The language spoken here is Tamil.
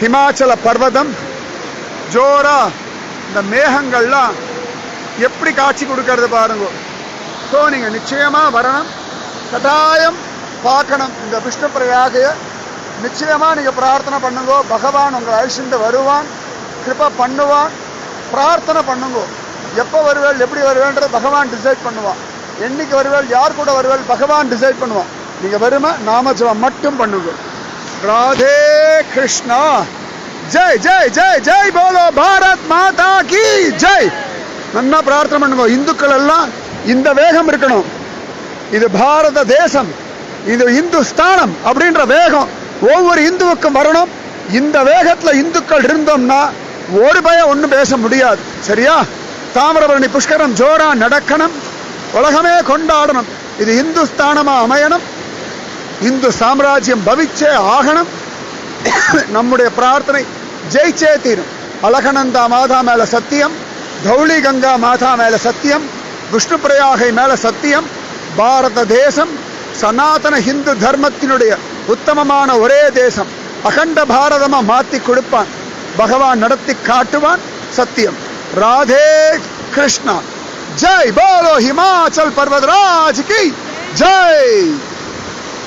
ஹிமாச்சல பர்வதம் ஜோரா இந்த மேகங்கள்லாம் எப்படி காட்சி கொடுக்கறது பாருங்க. ஸோ நீங்க நிச்சயமா வரணும், கட்டாயம் பார்க்கணும் இந்த விஷ்ணு பிரயாகைய. நிச்சயமா நீங்க பிரார்த்தனை பண்ணுங்க, பகவான் உங்களை அழிச்சுட்டு வருவான், கிருபா பண்ணுவான். பிரார்த்தனை பண்ணுங்க. எப்போ வருவேள் எப்படி வருவேன்றது பகவான் டிசைட் பண்ணுவான். என்னைக்கு வருவேள் யார் கூட வருவேள் பகவான் டிசைட் பண்ணுவான். நீங்க வருமா நாமஜபம் மட்டும் பண்ணுங்க. ராதே கிருஷ்ணா. ஜெய் ஜெய் ஜெய் ஜெய் போலோ பாரத் மாதா கி ஜெய். நல்லா பிரார்த்தனை பண்ணுங்க. இந்துக்கள் எல்லாம் இந்த வேகம் இருக்கணும். இது பாரத தேசம், இது இந்துஸ்தானம் அப்படின்ற வேகம் ஒவ்வொரு இந்துவுக்கும் வரணும். இந்த வேகத்துல இந்துக்கள் இருந்தோம்னா ஒரு பயம் ஒன்றும் பேச முடியாது. சரியா? தாமிரபரணி புஷ்கரம் ஜோரா நடக்கணும், உலகமே கொண்டாடணும். இது இந்துஸ்தானமா அமையணும், இந்து சாம்ராஜ்யம் பவிச்சே ஆகணும். நம்முடைய பிரார்த்தனை ஜெயிச்சே தீரும். அலகநந்தா மாதா மேல சத்தியம், தௌளி கங்கா மாதா மேல சத்தியம், விஷ்ணு பிரயாகை மேல சத்தியம். பாரத தேசம் சனாதன ஹிந்து தர்மத்தினுடைய உத்தமமான ஒரே தேசம். அகண்ட பாரதமா மாத்தி கொடுப்பான் பகவான், நடத்தி காட்டுவான். சத்தியம். ராதே கிருஷ்ணா. ஜெய் போலோ ஹிமாச்சல் பர்வதராஜ் கி ஜெய்.